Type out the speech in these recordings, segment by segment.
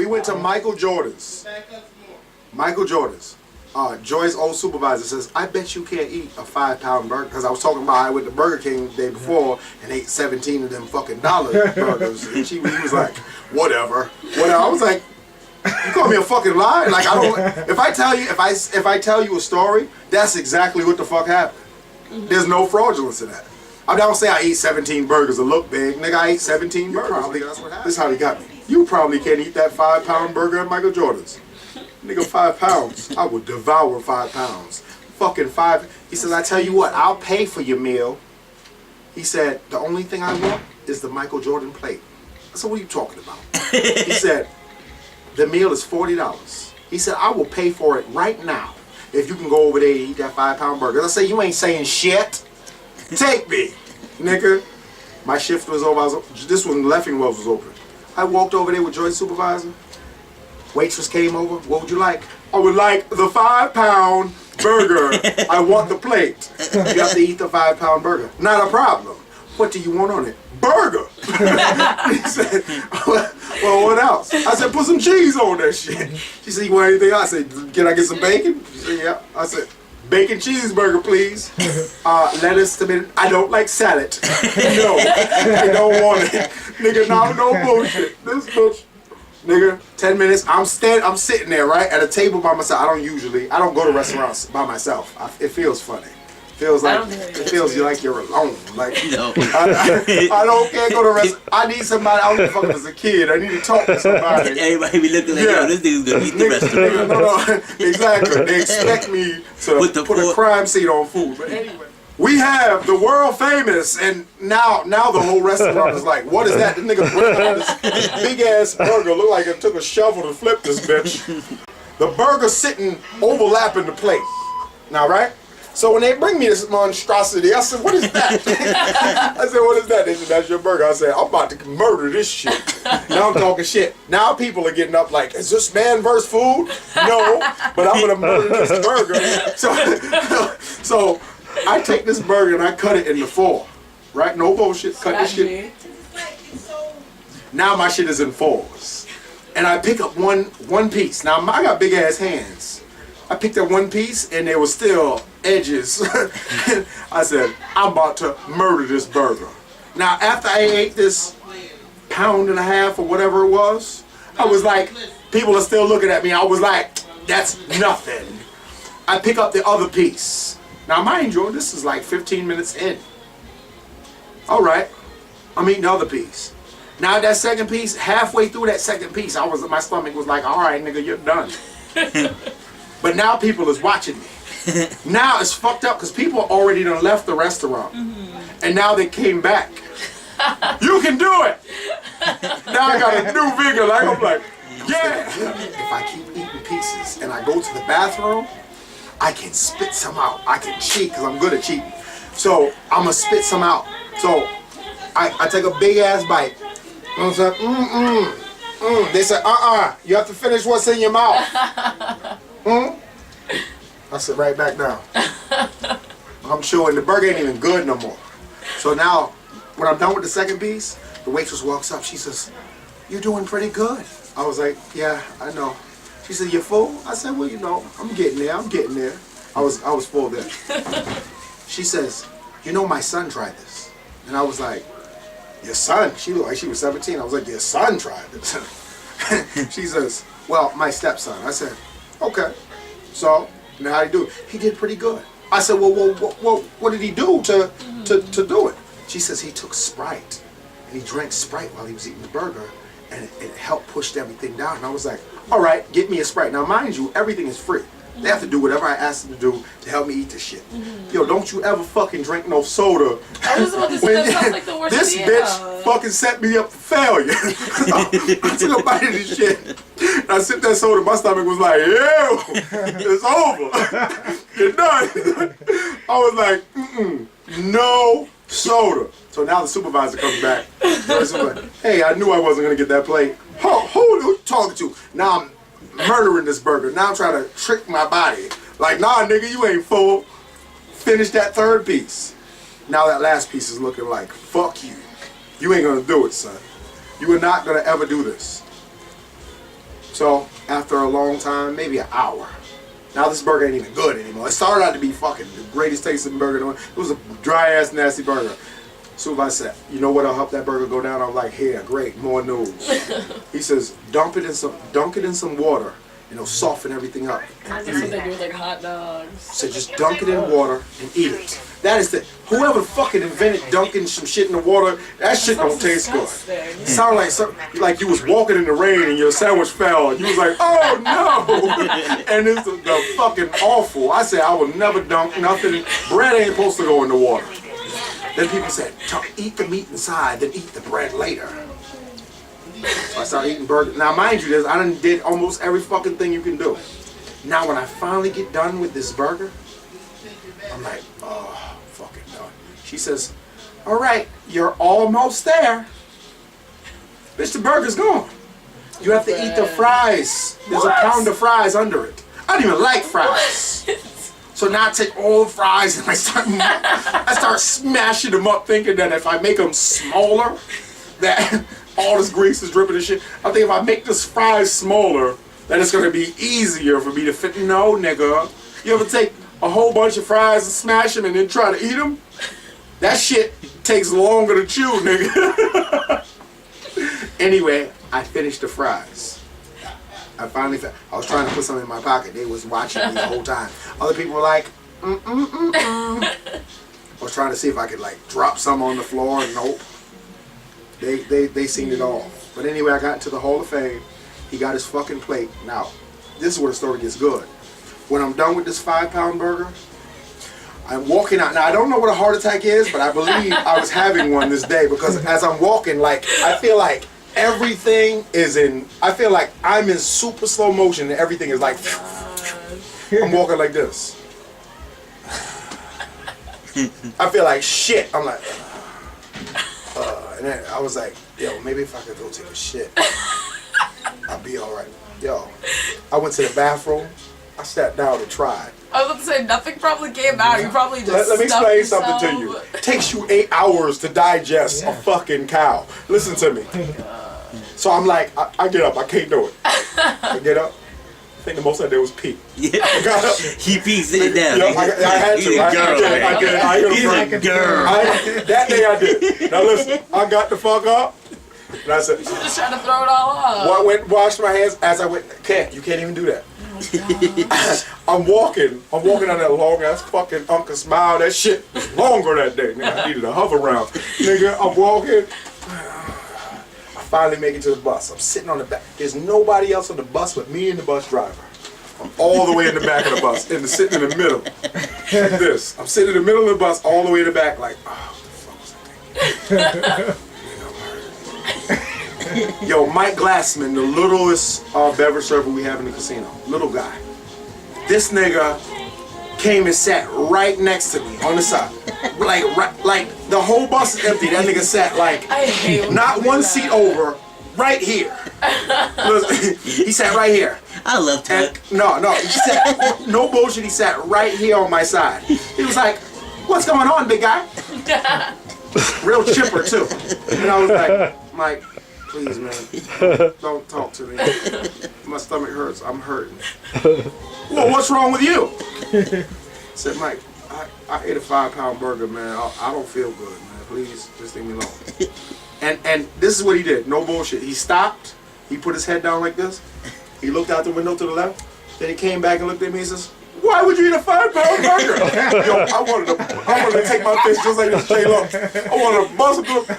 went to Michael Jordan's. Michael Jordan's. Joy's old supervisor says, I bet you can't eat a 5-pound burger. Because I was talking about I went to Burger King the day before and ate 17 of them fucking dollar burgers. And he was like, whatever. I was like, you call me a fucking lie? Like, I don't. If I tell you a story, that's exactly what the fuck happened. There's no fraudulence in that. I don't say I ate 17 burgers to look big. Nigga, I ate 17 burgers. Probably, that's what happened. This is how he got me. You probably can't eat that 5-pound burger at Michael Jordan's. Nigga, 5 pounds. I would devour 5 pounds. Fucking 5. He says, I tell you what, I'll pay for your meal. He said, the only thing I want is the Michael Jordan plate. I said, what are you talking about? He said, the meal is $40. He said, I will pay for it right now if you can go over there and eat that 5-pound burger. I said, you ain't saying shit. Take me, nigga. My shift was over. This one, Leffingwell was open. I walked over there with Joy's supervisor. Waitress came over. What would you like? I would like the 5-pound burger. I want the plate. You have to eat the 5-pound burger. Not a problem. What do you want on it? Burger. He said, well, what else? I said, put some cheese on that shit. She said, you want anything else? I said, can I get some bacon? She said, yeah. I said, bacon cheeseburger, please. Lettuce, tomato. I don't like salad. No, I don't want it. Nigga, no bullshit. This bitch. Nigga, 10 minutes. I'm sitting there, right, at a table by myself. I don't go to restaurants by myself. It feels funny. Feels like like you're alone. Like no. I don't can't go to restaurant. I need somebody. I don't give a fuck if it's a kid. I need to talk to somebody. Everybody be looking like, yo, this nigga's gonna eat the restaurant. Nigga, no, exactly. They expect me to put a crime scene on food. But anyway. We have the world famous, and now the whole restaurant is like, what is that? This nigga bring out this big ass burger, look like it took a shovel to flip this bitch. The burger sitting overlapping the plate. Now, right? So when they bring me this monstrosity, I said, what is that? I said, what is that? They said, that's your burger. I said, I'm about to murder this shit. Now I'm talking shit. Now people are getting up like, is this man versus food? No, but I'm gonna murder this burger. So I take this burger and I cut it into 4, right? No bullshit, cut this shit. Now my shit is in 4s. And I pick up one piece. Now I got big ass hands. I picked up one piece and there was still edges. I said, I'm about to murder this burger. Now after I ate this 1.5 pounds or whatever it was, I was like, people are still looking at me. I was like, that's nothing. I pick up the other piece. Now mind you, this is like 15 minutes in. All right, I'm eating the other piece. Now that second piece, halfway through that second piece, my stomach was like, all right, nigga, you're done. But now people is watching me. Now it's fucked up because people already done left the restaurant. And now they came back. You can do it! Now I got a new vigor, like I'm like, yeah! If I keep eating pieces and I go to the bathroom, I can spit some out. I can cheat because I'm good at cheating. So I'm gonna spit some out. So I take a big ass bite. And I was like, They said, you have to finish what's in your mouth. I sit right back down. I'm chewing. The burger ain't even good no more. So now, when I'm done with the second piece, the waitress walks up. She says, you're doing pretty good. I was like, yeah, I know. She said, you full? I said, well, you know, I'm getting there. I was full there. She says, you know, my son tried this. And I was like, your son? She looked like she was 17. I was like, your son tried this. She says, well, my stepson. I said, okay. So, now how did he do it? He did pretty good. I said, well, what did he do to do it? She says he took Sprite. And he drank Sprite while he was eating the burger. And it helped push everything down. And I was like, all right, get me a Sprite. Now, mind you, everything is free. They have to do whatever I ask them to do to help me eat this shit. Yo, don't you ever fucking drink no soda. I was about to say, that sounds like the worst This bitch fucking set me up for failure. I took a bite of this shit. And I sipped that soda, my stomach was like, ew, it's over. You're done. I was like, no soda. So now the supervisor comes back. Hey, I knew I wasn't going to get that plate. Who are you talking to? Now I'm murdering this burger. Now I'm trying to trick my body. Like, nah, nigga, you ain't full. Finish that third piece. Now that last piece is looking like, fuck you. You ain't gonna do it, son. You are not gonna ever do this. So after a long time, maybe an hour. Now this burger ain't even good anymore. It started out to be fucking the greatest tasting burger. It was a dry ass nasty burger. So I said, you know what'll help that burger go down? I'm like, here, great, more noodles. He says, dunk it in some water, and it'll soften everything up. That's what they do with like hot dogs. So just dunk it in water and eat it. That is whoever fucking invented dunking some shit in the water, that shit don't taste good. It sounded like you was walking in the rain and your sandwich fell and you was like, oh no! And it's the fucking awful. I said I would never dunk nothing. Bread ain't supposed to go in the water. Then people said, eat the meat inside, then eat the bread later. So I started eating burgers. Now mind you, I done did almost every fucking thing you can do. Now when I finally get done with this burger, I'm like, oh, fucking done. She says, all right, you're almost there. Bitch, the burger's gone. You have to eat the fries. There's a pound of fries under it. I don't even like fries. So now I take all the fries and I start smashing them up, thinking that if I make them smaller, that all this grease is dripping and shit. I think if I make this fries smaller, that it's gonna be easier for me to fit. No, nigga. You ever take a whole bunch of fries and smash them and then try to eat them? That shit takes longer to chew, nigga. Anyway, I finished the fries. I was trying to put something in my pocket. They was watching me the whole time. Other people were like, I was trying to see if I could like drop some on the floor. Nope. They seen it all. But anyway, I got into the Hall of Fame. He got his fucking plate. Now, this is where the story gets good. When I'm done with this 5-pound burger, I'm walking out. Now, I don't know what a heart attack is, but I believe I was having one this day because as I'm walking, like, I feel like everything is I feel like I'm in super slow motion and everything is like, I'm walking like this. I feel like shit. I'm like, and then I was like, yo, maybe if I could go take a shit, I'll be all right. Yo, I went to the bathroom. I sat down and tried. I was about to say, nothing probably came out. You probably just Let me explain yourself. something to you. It takes you 8 hours to digest a fucking cow. Listen to me. So I'm like, I get up. I can't do it. I get up. I think the most I did was pee. Yeah. I got up. He peed sitting down. Yo, I had to. He's a girl. He's a girl. That day I did. Now listen, I got the fuck up. And I said, You're just trying to throw it all up. Washed my hands as I went. You can't even do that. I'm walking on that long ass fucking Uncle Smile. That shit was longer that day. Nigga, I needed a hover round. Nigga, I'm walking. I finally make it to the bus. I'm sitting on the back. There's nobody else on the bus but me and the bus driver. I'm all the way in the back of the bus, sitting in the middle. Like this. I'm sitting in the middle of the bus, all the way in the back, like, oh, what the fuck was that thing? Yo, Mike Glassman, the littlest beverage server we have in the casino. Little guy. This nigga came and sat right next to me on the side. Like the whole bus is empty. That nigga sat like not one seat over, right here. He sat right here. I love Tuck. No, he sat, no bullshit, he sat right here on my side. He was like, what's going on, big guy? Real chipper too. And I was like, please, man, don't talk to me. My stomach hurts. I'm hurting. Well, what's wrong with you? I said, Mike, I ate a 5-pound burger, man. I don't feel good, man. Please, just leave me alone. And this is what he did. No bullshit. He stopped. He put his head down like this. He looked out the window to the left. Then he came back and looked at me and says, why would you eat a 5-pound burger? Yo, I wanted to take my fist just like this, J-Lo. I wanted to bust him to the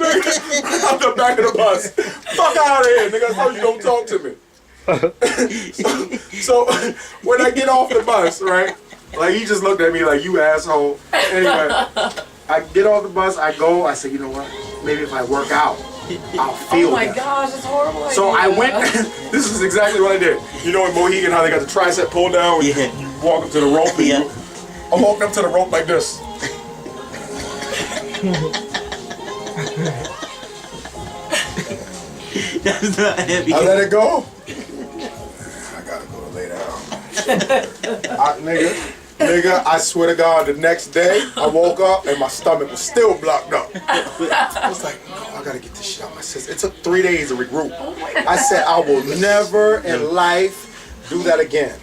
nigga, out the back of the bus. Fuck out of here, nigga. I told you don't talk to me. so when I get off the bus, right? Like he just looked at me like, you asshole. Anyway, I get off the bus, I say, you know what? Maybe if I work out, I'll feel Oh my that. gosh, that's horrible. So I went, this is exactly what I did. You know in Mohegan how they got the tricep pull down? Yeah. You walk up to the rope and I walked up to the rope like this. That's not heavy. I let it go. I gotta go lay down. Nigga, Nigga, I swear to God, the next day I woke up and my stomach was still blocked up. I was like, no, I gotta get this shit out my system. It took 3 days to regroup. I said I will never in life do that again.